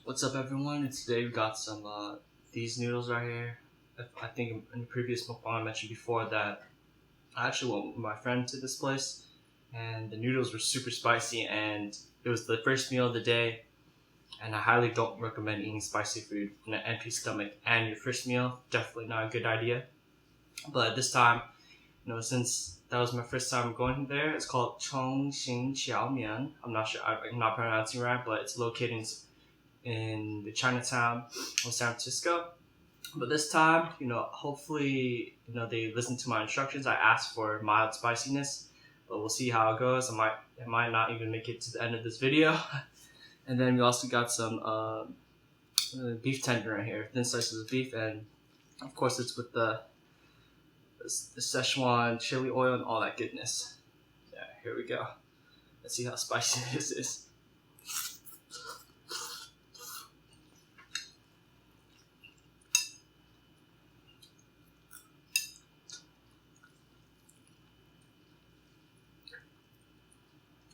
What's up, everyone? And today we got some these noodles right here. I think in the previous mukbang I mentioned before that I actually went with my friend to this place, and the noodles were super spicy, and it was the first meal of the day. And I highly don't recommend eating spicy food on an empty stomach. And your first meal, definitely not a good idea. But this time, since that was my first time going there, it's called Chongqing Xiaomian. I'm not sure, I'm not pronouncing right, but it's located in the Chinatown of San Francisco. But this time, hopefully, they listened to my instructions. I asked for mild spiciness, but we'll see how it goes. I might not even make it to the end of this video. And then we also got some beef tendon right here, thin slices of beef, and of course it's with the Szechuan chili oil and all that goodness. Yeah, here we go. Let's see how spicy this is.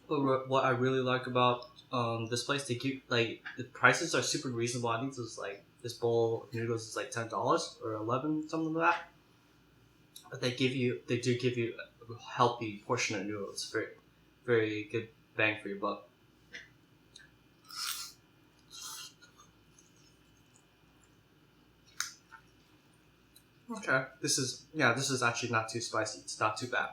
But what I really like about this place, they give the prices are super reasonable. I think this bowl of noodles is like $10 or 11, something like that. But they do give you a healthy portion of noodles. Very, very good bang for your buck. Okay, this is actually not too spicy. It's not too bad.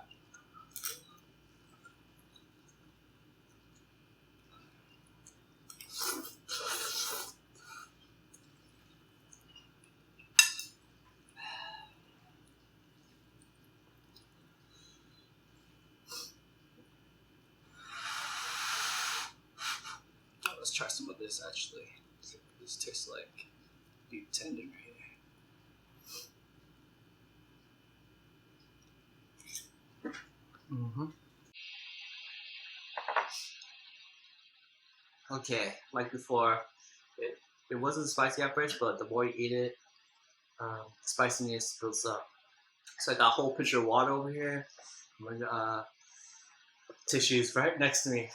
Let's try some of this actually. This tastes like beef tendon right here. Okay, like before, it wasn't spicy at first, but the more you eat it, spiciness builds up. So I got a whole pitcher of water over here. Tissues right next to me.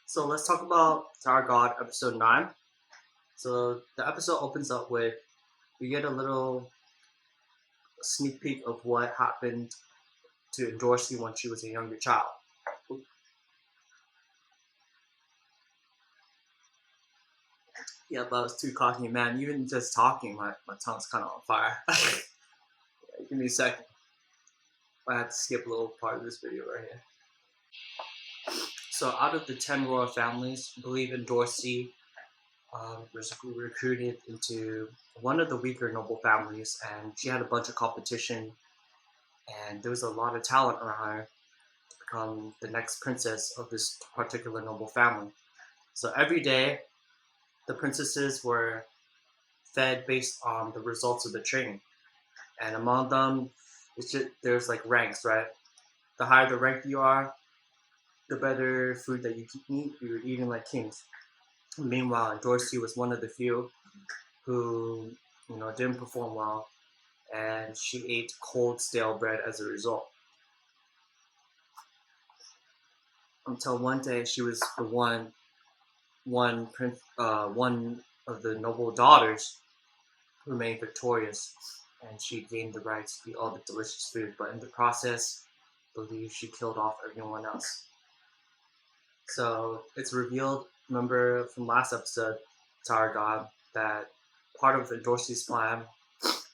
So let's talk about Tower God episode 9. So the episode opens up with, we get a little sneak peek of what happened to Dorsey when she was a younger child. Yeah, but I was too cocky, man. Even just talking, my tongue's kind of on fire. Yeah, give me a second. I had to skip a little part of this video right here. So out of the 10 royal families, I believe in Dorsey was recruited into one of the weaker noble families, and she had a bunch of competition, and there was a lot of talent around her to become the next princess of this particular noble family. So every day, the princesses were fed based on the results of the training, and among them, there's like ranks, right? The higher the rank you are, the better food that you eat. You're eating like kings. Meanwhile, Dorsey was one of the few who, didn't perform well, and she ate cold, stale bread as a result. Until one day, she was the one of the noble daughters who remained victorious, and she gained the right to eat all the delicious food. But in the process, I believe she killed off everyone else. So it's revealed, remember from last episode, Tower God, that part of the Dorsey's plan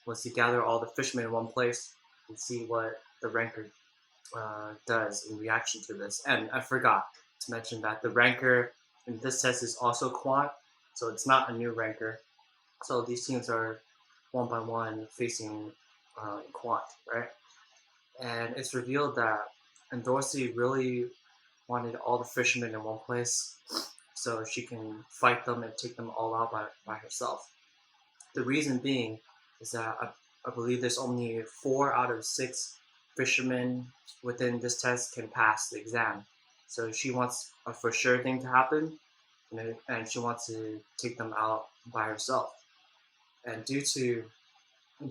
was to gather all the fishermen in one place and see what the ranker does in reaction to this. And I forgot to mention that the ranker in this test is also quant, so it's not a new ranker. So these teams are one by one facing quant, right? And it's revealed that Dorsey really wanted all the fishermen in one place so she can fight them and take them all out by herself. The reason being is that I believe there's only 4 out of 6 fishermen within this test can pass the exam. So she wants a for sure thing to happen, and she wants to take them out by herself. And due to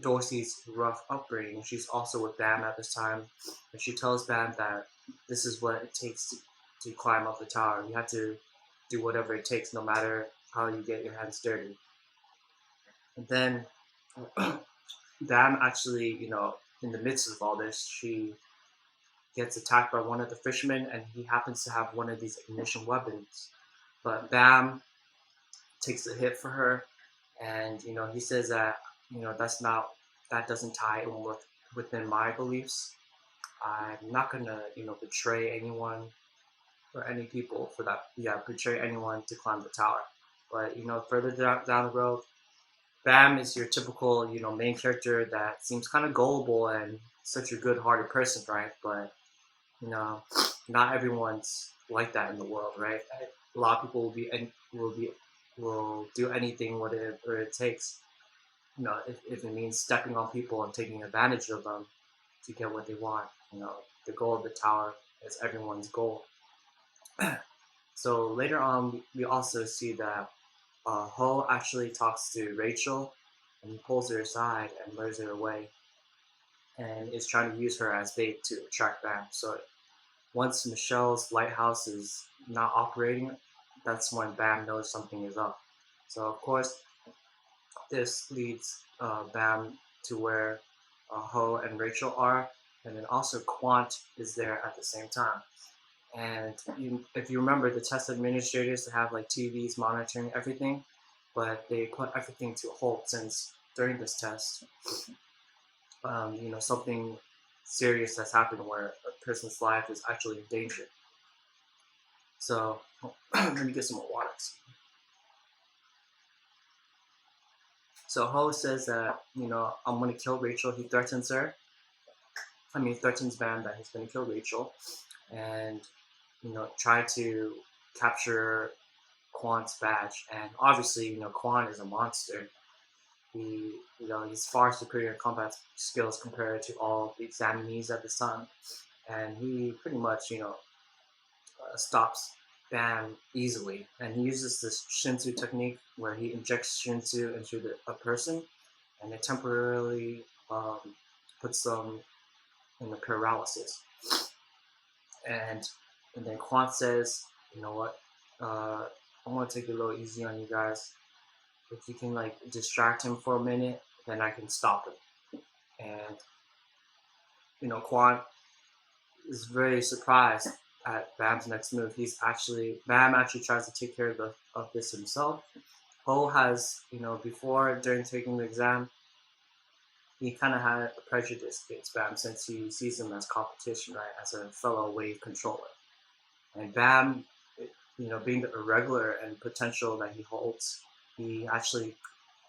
Dorsey's rough upbringing, she's also with Bam at this time, and she tells Bam that this is what it takes to climb up the tower. You have to do whatever it takes, no matter how you get your hands dirty. And then Bam actually, in the midst of all this, she gets attacked by one of the fishermen, and he happens to have one of these ignition weapons. But Bam takes a hit for her, and he says that that doesn't tie in within my beliefs. I'm not gonna betray anyone or any people for that. Yeah, betray anyone to climb the tower. But further down the road, Bam is your typical main character that seems kind of gullible and such a good-hearted person, right? But you know, not everyone's like that in the world, right? A lot of people will do anything whatever it takes. If it means stepping on people and taking advantage of them to get what they want. The goal of the tower is everyone's goal. So later on, we also see that Ho actually talks to Rachel and he pulls her aside and lures her away and is trying to use her as bait to attract Bam. So once Michelle's lighthouse is not operating, that's when Bam knows something is up. So of course, this leads Bam to where Ho and Rachel are, and then also Quant is there at the same time. And if you remember, the test administrators have like TVs monitoring everything, but they put everything to a halt since during this test, something serious has happened where a person's life is actually in danger. So let me get some more water. So Ho says that I'm gonna kill Rachel. He threatens her. Threatens Bam that he's gonna kill Rachel, and try to capture Quant's badge. And obviously, Quant is a monster. He's far superior in combat skills compared to all the examinees at this time, and he pretty much stops Bam easily. And he uses this Shinsu technique where he injects Shinsu into a person, and it temporarily puts them in a paralysis. And then Quant says, "You know what? I want to take it a little easy on you guys. If you can distract him for a minute, then I can stop him." And Quant is very surprised at Bam's next move. Bam actually tries to take care of this himself. Ho has before during taking the exam, he kind of had a prejudice against Bam since he sees him as competition, right, as a fellow wave controller. And Bam, being the irregular and potential that he holds, he actually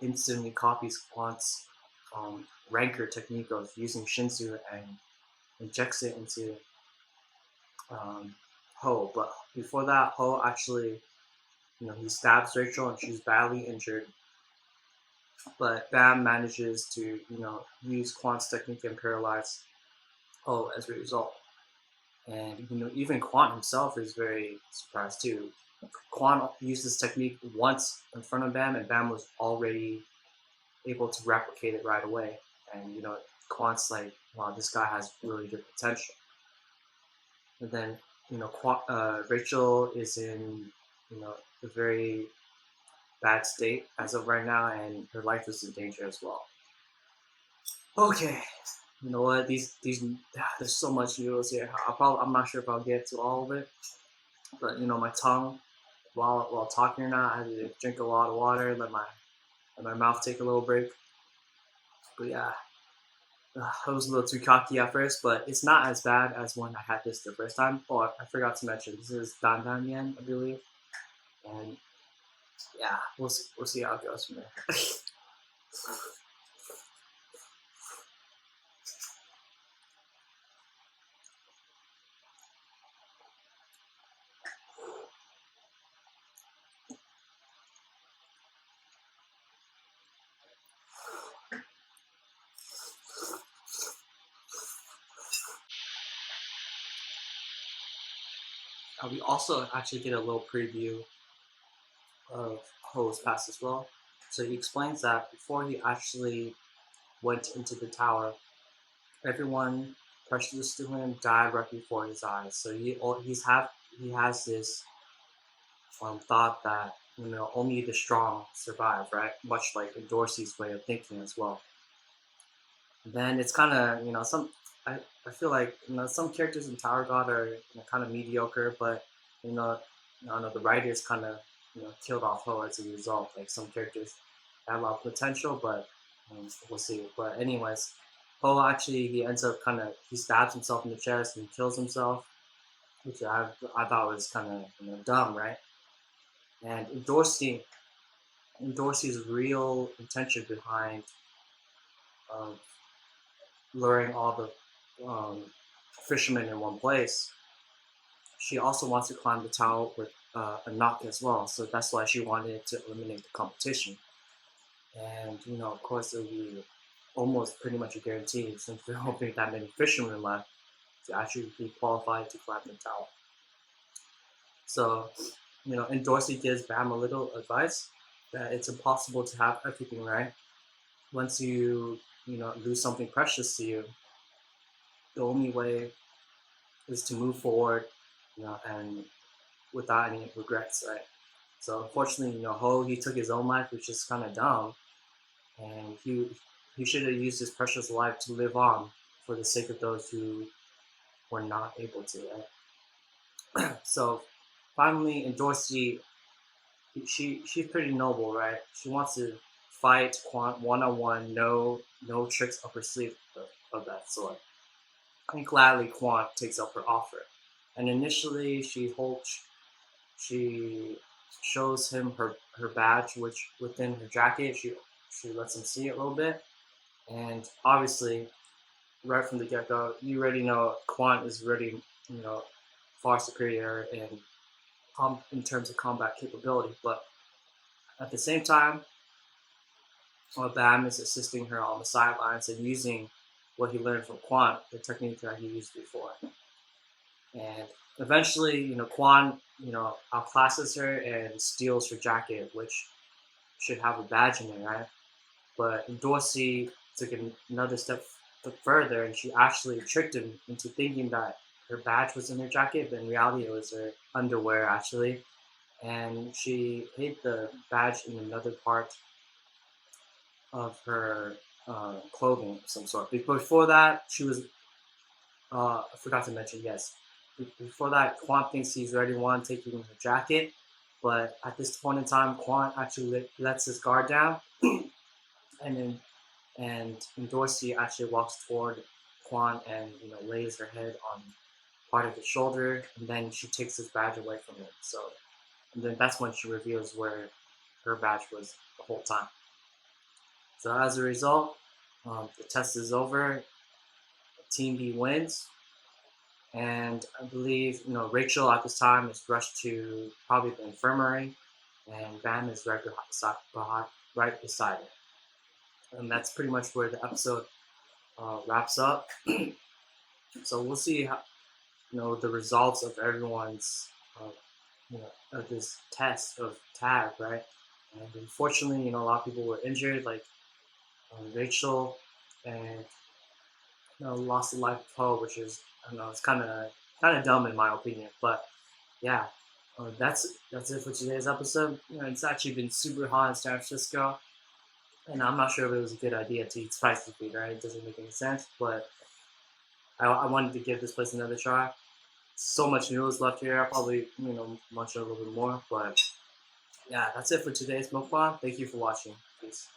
instantly copies Quant's rancor technique of using Shinsu and injects it into Ho. But before that, Ho actually, he stabs Rachel and she's badly injured. But Bam manages to, use Quant's technique and paralyze Ho as a result. And even Quant himself is very surprised too. Quant used this technique once in front of Bam, and Bam was already able to replicate it right away. And Quant's like, wow, this guy has really good potential. And then Rachel is in a very bad state as of right now, and her life is in danger as well. Okay, you know what? There's so much noodles here. I'm not sure if I'll get to all of it, but my tongue, while talking or not, I had to drink a lot of water, let my mouth take a little break. But yeah, I was a little too cocky at first, but it's not as bad as when I had this the first time. Oh, I forgot to mention, this is Dan Dan Yen, I believe, and yeah, we'll see how it goes from there. We also actually get a little preview of Ho's past as well. So he explains that before he actually went into the tower, everyone precious to him died right before his eyes. So he has this thought that only the strong survive, right? Much like Dorsey's way of thinking as well. Then it's kind of I feel like some characters in Tower God are kind of mediocre, but you know I don't know, the writers kind of killed off Ho as a result. Like some characters have a lot of potential, but we'll see. But anyways, Ho actually he ends up he stabs himself in the chest and kills himself, which I thought was kind of dumb, right? And Dorsey's real intention behind um, luring all the fishermen in one place, she also wants to climb the tower with a knock as well. So that's why she wanted to eliminate the competition. And of course, it would be almost pretty much a guarantee since there won't be that many fishermen left to actually be qualified to climb the tower. So, and Dorsey gives Bam a little advice that it's impossible to have everything right. Once you lose something precious to you, the only way is to move forward, and without any regrets, right? So unfortunately, Ho he took his own life, which is kind of dumb, and he should have used his precious life to live on for the sake of those who were not able to, right? So finally, in Dorsey, she's pretty noble, right? She wants to fight Quant one on one, no tricks up her sleeve of that sort. And gladly Quant takes up her offer. And initially she shows him her badge, which within her jacket she lets him see it a little bit. And obviously, right from the get go, you already know Quant is already far superior in terms of combat capability. But at the same time, Bam is assisting her on the sidelines and using what he learned from Quant, the technique that he used before. And eventually, Quan, outclasses her and steals her jacket, which should have a badge in it, right? But Dorsey took another step further, and she actually tricked him into thinking that her badge was in her jacket, but in reality, it was her underwear, actually. And she hid the badge in another part of her clothing of some sort. Before that, she was, I forgot to mention, yes. Before that, Quant thinks he's already won taking her jacket, but at this point in time, Quant actually lets his guard down, and Dorsey actually walks toward Quant and lays her head on part of his shoulder, and then she takes his badge away from him. So, and then that's when she reveals where her badge was the whole time. So as a result, the test is over. Team B wins, and I believe Rachel at this time is rushed to probably the infirmary, and Bam is right beside her. And that's pretty much where the episode wraps up. So we'll see how the results of everyone's of this test of tag, right? And unfortunately, a lot of people were injured, like Rachel, and lost the life of Poe, which is I don't know, it's kind of dumb in my opinion. But yeah, that's it for today's episode. It's actually been super hot in San Francisco, and I'm not sure if it was a good idea to eat spicy food. Right? It doesn't make any sense, but I wanted to give this place another try. So much noodles left here. I'll probably munch a little bit more, but yeah, that's it for today's Mukbang. Thank you for watching. Peace.